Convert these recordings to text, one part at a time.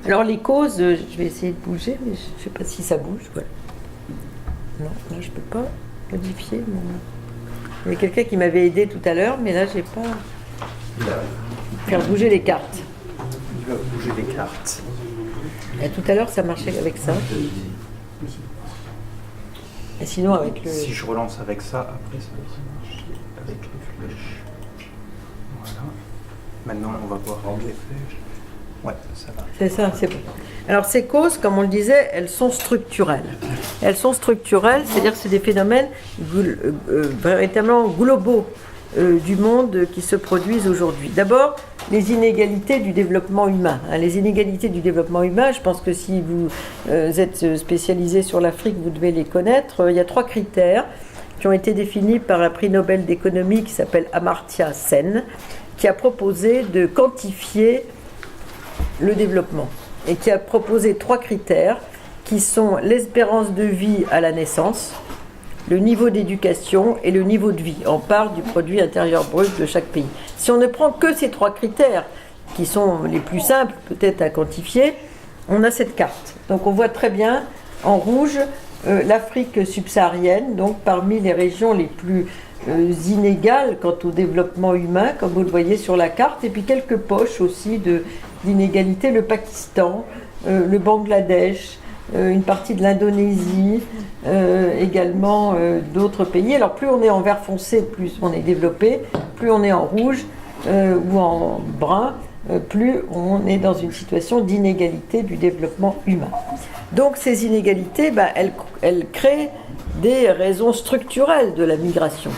Alors les causes, je vais essayer de bouger, mais je ne sais pas si ça bouge. Voilà. Non, là je ne peux pas modifier. Il y a quelqu'un qui m'avait aidé tout à l'heure, mais là je n'ai pas... Faire bouger les cartes. Il va bouger les cartes. Et tout à l'heure ça marchait avec ça. Et sinon avec le... Si je relance avec ça, après ça marche avec les flèches. Voilà. Maintenant on va voir avec les flèches. Ouais, ça va. C'est ça, c'est bon. Alors ces causes, comme on le disait, elles sont structurelles. Elles sont structurelles, c'est-à-dire que c'est des phénomènes véritablement globaux du monde qui se produisent aujourd'hui. D'abord, les inégalités du développement humain. Les inégalités du développement humain, je pense que si vous êtes spécialisé sur l'Afrique, vous devez les connaître. Il y a 3 critères qui ont été définis par un prix Nobel d'économie qui s'appelle Amartya Sen, qui a proposé de quantifier le développement et qui a proposé 3 critères qui sont l'espérance de vie à la naissance, le niveau d'éducation et le niveau de vie en part du produit intérieur brut de chaque pays. Si on ne prend que ces 3 critères, qui sont les plus simples peut-être à quantifier, on a cette carte. Donc on voit très bien en rouge l'Afrique subsaharienne, donc parmi les régions les plus inégales quant au développement humain, comme vous le voyez sur la carte, et puis quelques poches aussi d'inégalités, le Pakistan, le Bangladesh, une partie de l'Indonésie, également d'autres pays. Alors plus on est en vert foncé, plus on est développé, plus on est en rouge ou en brun, plus on est dans une situation d'inégalité du développement humain. Donc ces inégalités, elles créent des raisons structurelles de la migration.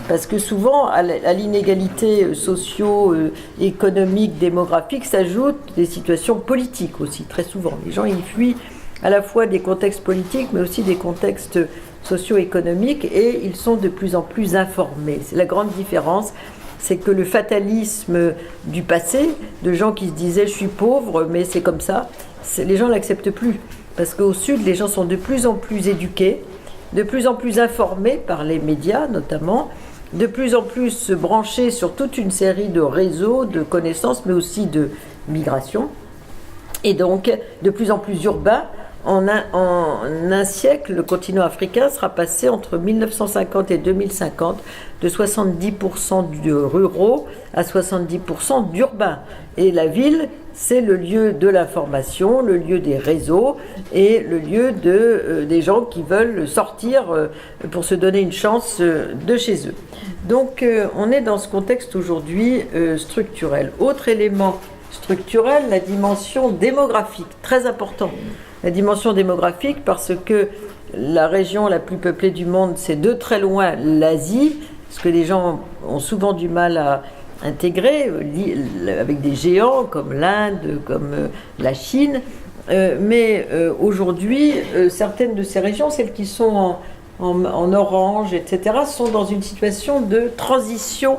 Parce que souvent, à l'inégalité socio-économique, démographique, s'ajoutent des situations politiques aussi, très souvent. Les gens, ils fuient à la fois des contextes politiques, mais aussi des contextes socio-économiques, et ils sont de plus en plus informés. C'est la grande différence, c'est que le fatalisme du passé, de gens qui se disaient « je suis pauvre, mais c'est comme ça », les gens ne l'acceptent plus. Parce qu'au Sud, les gens sont de plus en plus éduqués, de plus en plus informés par les médias notamment, de plus en plus branchés sur toute une série de réseaux, de connaissances, mais aussi de migration, et donc de plus en plus urbains. En un siècle, le continent africain sera passé entre 1950 et 2050 de 70% de ruraux à 70% d'urbains. Et la ville, c'est le lieu de l'information, le lieu des réseaux et le lieu des gens qui veulent sortir pour se donner une chance de chez eux. Donc on est dans ce contexte aujourd'hui structurel. Autre élément structurel, la dimension démographique, très important. La dimension démographique parce que la région la plus peuplée du monde, c'est de très loin l'Asie, ce que les gens ont souvent du mal à intégrer, avec des géants comme l'Inde, comme la Chine. Mais aujourd'hui, certaines de ces régions, celles qui sont en orange, etc., sont dans une situation de transition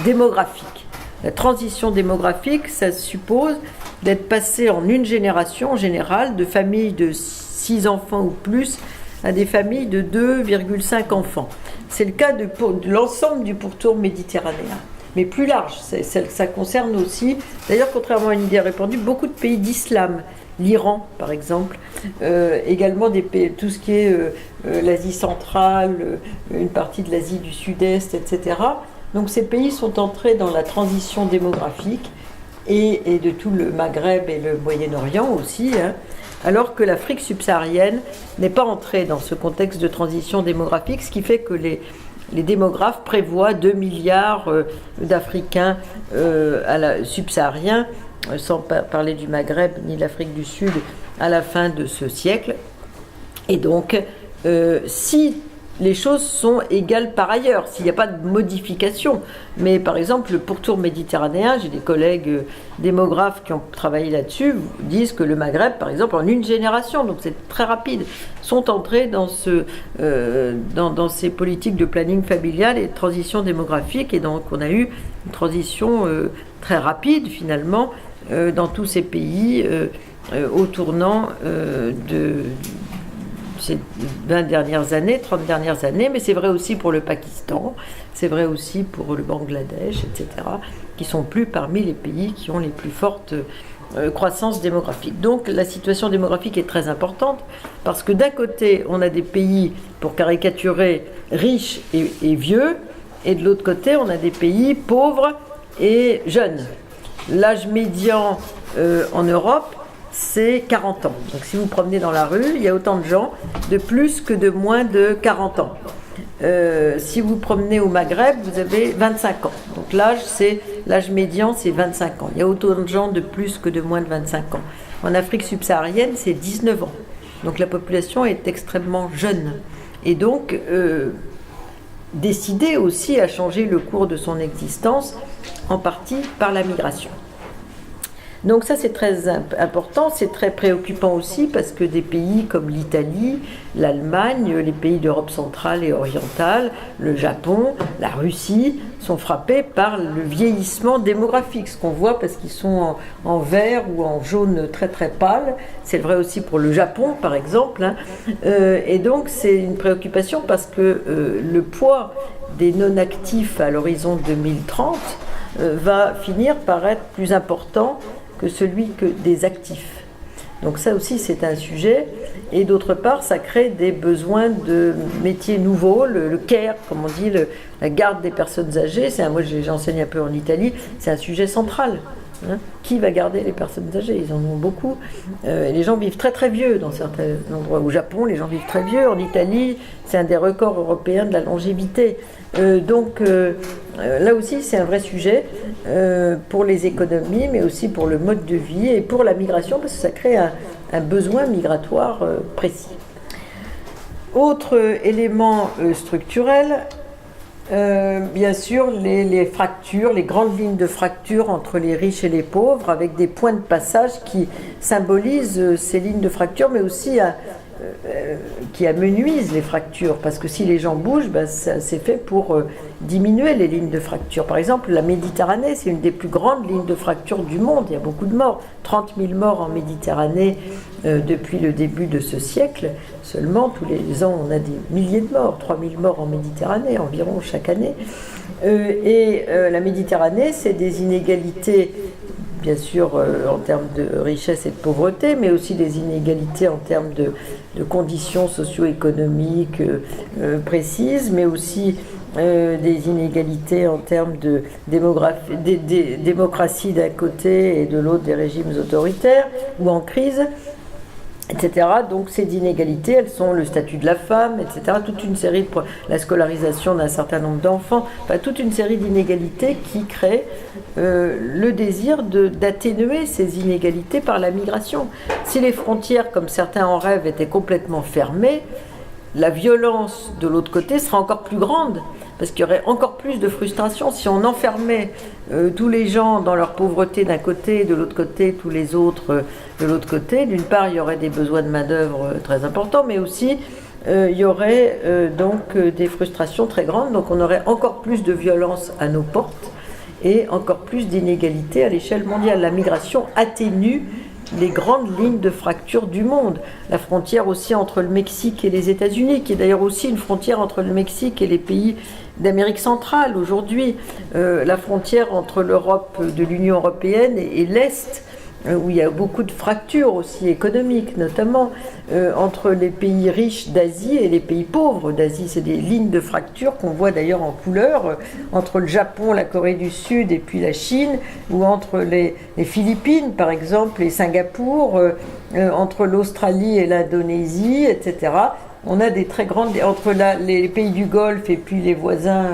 démographique. La transition démographique, ça suppose d'être passé en une génération en général de familles de 6 enfants ou plus à des familles de 2,5 enfants. C'est le cas de l'ensemble du pourtour méditerranéen, mais plus large. Ça concerne aussi, d'ailleurs contrairement à une idée répandue, beaucoup de pays d'islam. L'Iran, par exemple, également tout ce qui est l'Asie centrale, une partie de l'Asie du Sud-Est, etc. Donc ces pays sont entrés dans la transition démographique et de tout le Maghreb et le Moyen-Orient aussi, alors que l'Afrique subsaharienne n'est pas entrée dans ce contexte de transition démographique, ce qui fait que les démographes prévoient 2 milliards d'Africains subsahariens, sans parler du Maghreb ni l'Afrique du Sud, à la fin de ce siècle. Et donc, si les choses sont égales par ailleurs, s'il n'y a pas de modification. Mais par exemple, le pourtour méditerranéen, j'ai des collègues démographes qui ont travaillé là-dessus, disent que le Maghreb, par exemple, en une génération, donc c'est très rapide, sont entrés dans ces politiques de planning familial et de transition démographique. Et donc on a eu une transition très rapide, finalement, dans tous ces pays au tournant de ces 20 dernières années, 30 dernières années, mais c'est vrai aussi pour le Pakistan, c'est vrai aussi pour le Bangladesh, etc., qui sont plus parmi les pays qui ont les plus fortes croissance démographique. Donc la situation démographique est très importante parce que d'un côté, on a des pays, pour caricaturer, riches et vieux, et de l'autre côté, on a des pays pauvres et jeunes. L'âge médian en Europe, c'est 40 ans. Donc si vous promenez dans la rue, il y a autant de gens de plus que de moins de 40 ans. Si vous promenez au Maghreb, vous avez 25 ans. Donc l'âge médian, c'est 25 ans. Il y a autant de gens de plus que de moins de 25 ans. En Afrique subsaharienne, c'est 19 ans. Donc la population est extrêmement jeune. Et donc, décidée aussi à changer le cours de son existence, en partie par la migration. Donc ça c'est très important, c'est très préoccupant aussi parce que des pays comme l'Italie, l'Allemagne, les pays d'Europe centrale et orientale, le Japon, la Russie sont frappés par le vieillissement démographique, ce qu'on voit parce qu'ils sont en vert ou en jaune très très pâle. C'est vrai aussi pour le Japon par exemple, hein. Et donc c'est une préoccupation parce que le poids des non-actifs à l'horizon 2030 va finir par être plus important que celui des actifs. Donc ça aussi c'est un sujet, et d'autre part ça crée des besoins de métiers nouveaux, le care, comme on dit, la garde des personnes âgées, moi j'enseigne un peu en Italie, c'est un sujet central. Hein. Qui va garder les personnes âgées? Ils en ont beaucoup. Et les gens vivent très très vieux dans certains endroits. Au Japon, les gens vivent très vieux. En Italie, c'est un des records européens de la longévité. Donc là aussi, c'est un vrai sujet pour les économies, mais aussi pour le mode de vie et pour la migration, parce que ça crée un besoin migratoire précis. Autre élément structurel, bien sûr, les fractures, les grandes lignes de fracture entre les riches et les pauvres, avec des points de passage qui symbolisent ces lignes de fracture, mais aussi qui amenuisent les fractures, parce que si les gens bougent, c'est fait pour diminuer les lignes de fracture. Par exemple, la Méditerranée, c'est une des plus grandes lignes de fracture du monde. Il y a beaucoup de morts, 30 000 morts en Méditerranée depuis le début de ce siècle. Seulement, tous les ans, on a des milliers de morts, 3 000 morts en Méditerranée environ chaque année. La Méditerranée, c'est des inégalités, bien sûr, en termes de richesse et de pauvreté, mais aussi des inégalités en termes de conditions socio-économiques précises, mais aussi des inégalités en termes de démocratie d'un côté et de l'autre des régimes autoritaires ou en crise, etc. Donc ces inégalités, elles sont le statut de la femme, etc. Toute une série de la scolarisation d'un certain nombre d'enfants, toute une série d'inégalités qui créent le désir d'atténuer ces inégalités par la migration. Si les frontières, comme certains en rêvent, étaient complètement fermées, la violence de l'autre côté sera encore plus grande, parce qu'il y aurait encore plus de frustration si on enfermait tous les gens dans leur pauvreté d'un côté, et de l'autre côté tous les autres de l'autre côté. D'une part, il y aurait des besoins de main-d'œuvre très importants, mais aussi il y aurait donc des frustrations très grandes, donc on aurait encore plus de violence à nos portes et encore plus d'inégalités à l'échelle mondiale. La migration atténue les grandes lignes de fracture du monde. La frontière aussi entre le Mexique et les États-Unis, qui est d'ailleurs aussi une frontière entre le Mexique et les pays d'Amérique centrale aujourd'hui. La frontière entre l'Europe de l'Union européenne et l'Est, où il y a beaucoup de fractures aussi économiques, notamment entre les pays riches d'Asie et les pays pauvres d'Asie. C'est des lignes de fracture qu'on voit d'ailleurs en couleur, entre le Japon, la Corée du Sud et puis la Chine, ou entre les Philippines par exemple et Singapour, entre l'Australie et l'Indonésie, etc. On a des très grandes, entre les pays du Golfe et puis les voisins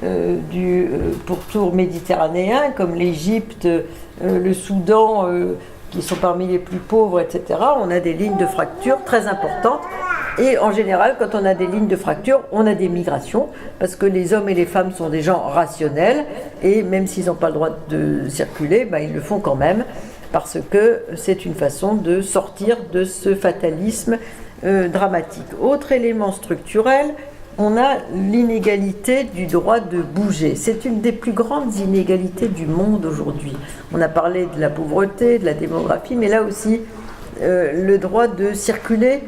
du pourtour méditerranéen, comme l'Égypte, le Soudan, qui sont parmi les plus pauvres, etc. On a des lignes de fracture très importantes. Et en général, quand on a des lignes de fracture, on a des migrations, parce que les hommes et les femmes sont des gens rationnels, et même s'ils n'ont pas le droit de circuler, ils le font quand même, parce que c'est une façon de sortir de ce fatalisme dramatique. Autre élément structurel, on a l'inégalité du droit de bouger. C'est une des plus grandes inégalités du monde aujourd'hui. On a parlé de la pauvreté, de la démographie, mais là aussi, le droit de circuler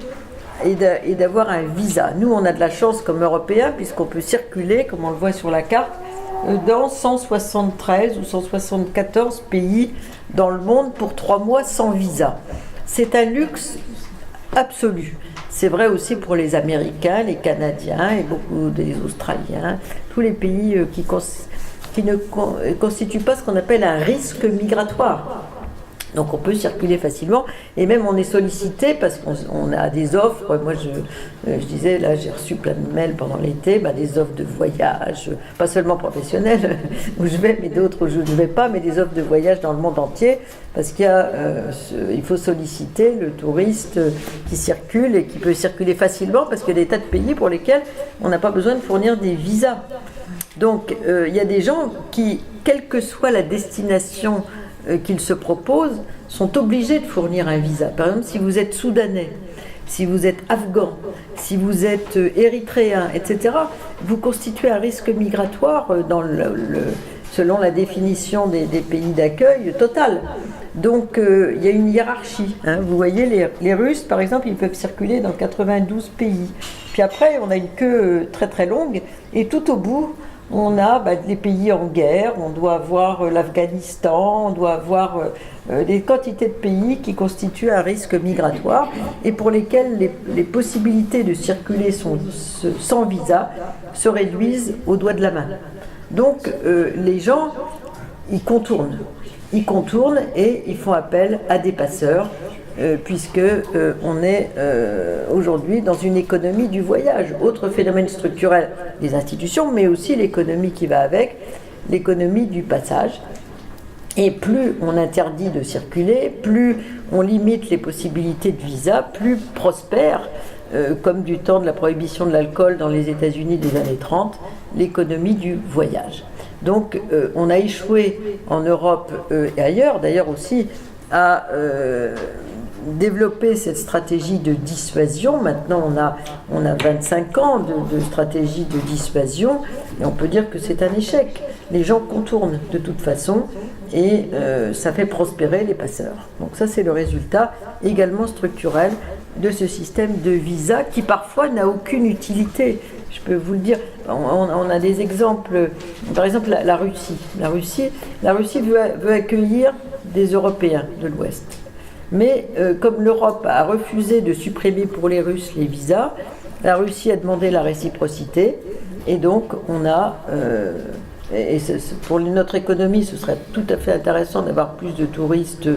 et d'avoir un visa. Nous, on a de la chance comme Européens, puisqu'on peut circuler, comme on le voit sur la carte, dans 173 ou 174 pays dans le monde pour 3 mois sans visa. C'est un luxe absolu. C'est vrai aussi pour les Américains, les Canadiens et beaucoup des Australiens, tous les pays qui ne constituent pas ce qu'on appelle un risque migratoire. Donc on peut circuler facilement et même on est sollicité parce qu'on a des offres. Moi je disais, là j'ai reçu plein de mails pendant l'été, des offres de voyage, pas seulement professionnelles où je vais, mais d'autres où je ne vais pas, mais des offres de voyage dans le monde entier parce il faut solliciter le touriste qui circule et qui peut circuler facilement parce qu'il y a des tas de pays pour lesquels on n'a pas besoin de fournir des visas. Donc il y a des gens qui, quelle que soit la destination qu'ils se proposent, sont obligés de fournir un visa. Par exemple, si vous êtes soudanais, si vous êtes afghan, si vous êtes érythréen, etc., vous constituez un risque migratoire selon la définition des pays d'accueil total. Donc il y a une hiérarchie. Vous voyez, les Russes, par exemple, ils peuvent circuler dans 92 pays. Puis après, on a une queue très très longue, et tout au bout, on a les pays en guerre, on doit avoir l'Afghanistan, on doit avoir des quantités de pays qui constituent un risque migratoire et pour lesquels les possibilités de circuler sans visa se réduisent au doigt de la main. Donc les gens, ils contournent et ils font appel à des passeurs. Puisque on est aujourd'hui dans une économie du voyage. Autre phénomène structurel des institutions, mais aussi l'économie qui va avec, l'économie du passage. Et plus on interdit de circuler, plus on limite les possibilités de visa, plus prospère, comme du temps de la prohibition de l'alcool dans les États-Unis des années 30, l'économie du voyage. Donc on a échoué en Europe et ailleurs, d'ailleurs aussi, à développer cette stratégie de dissuasion. Maintenant, on a 25 ans de stratégie de dissuasion et on peut dire que c'est un échec. Les gens contournent de toute façon et ça fait prospérer les passeurs. Donc ça, c'est le résultat également structurel de ce système de visa qui parfois n'a aucune utilité. Je peux vous le dire, on a des exemples, par exemple la Russie. La Russie veut accueillir des Européens de l'Ouest. Mais comme l'Europe a refusé de supprimer pour les Russes les visas, la Russie a demandé la réciprocité et donc on a, pour notre économie ce serait tout à fait intéressant d'avoir plus de touristes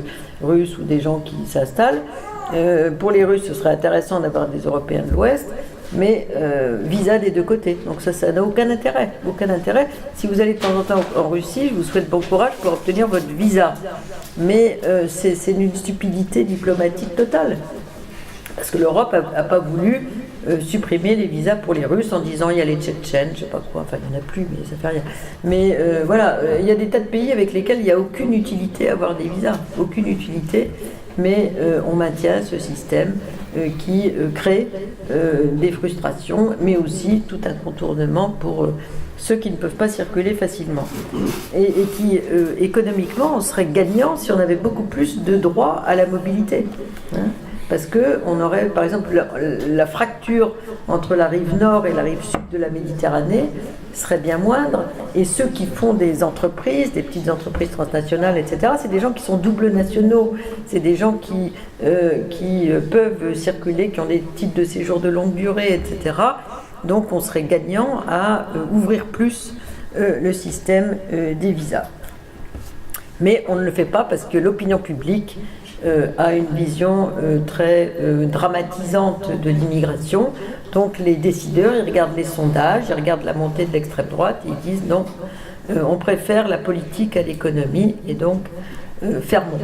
russes ou des gens qui s'installent. Pour les Russes ce serait intéressant d'avoir des Européens de l'Ouest, mais visa des deux côtés. Donc ça n'a aucun intérêt. Si vous allez de temps en temps en Russie, je vous souhaite bon courage pour obtenir votre visa. Mais c'est une stupidité diplomatique totale. Parce que l'Europe n'a pas voulu supprimer les visas pour les Russes en disant il y a les Tchétchènes, je sais pas quoi, enfin il n'y en a plus, mais ça fait rien. Mais voilà, il y a des tas de pays avec lesquels il n'y a aucune utilité à avoir des visas. Aucune utilité, mais on maintient ce système qui crée des frustrations, mais aussi tout un contournement pour ceux qui ne peuvent pas circuler facilement. Et qui, économiquement, on serait gagnant si on avait beaucoup plus de droits à la mobilité. Parce qu'on aurait, par exemple, la fracture entre la rive nord et la rive sud de la Méditerranée serait bien moindre. Et ceux qui font des entreprises, des petites entreprises transnationales, etc., c'est des gens qui sont double nationaux. C'est des gens qui peuvent circuler, qui ont des titres de séjour de longue durée, etc. Donc on serait gagnant à ouvrir plus le système des visas. Mais on ne le fait pas parce que l'opinion publique a une vision très dramatisante de l'immigration. Donc les décideurs, ils regardent les sondages, ils regardent la montée de l'extrême droite, et ils disent non, on préfère la politique à l'économie et donc fermons.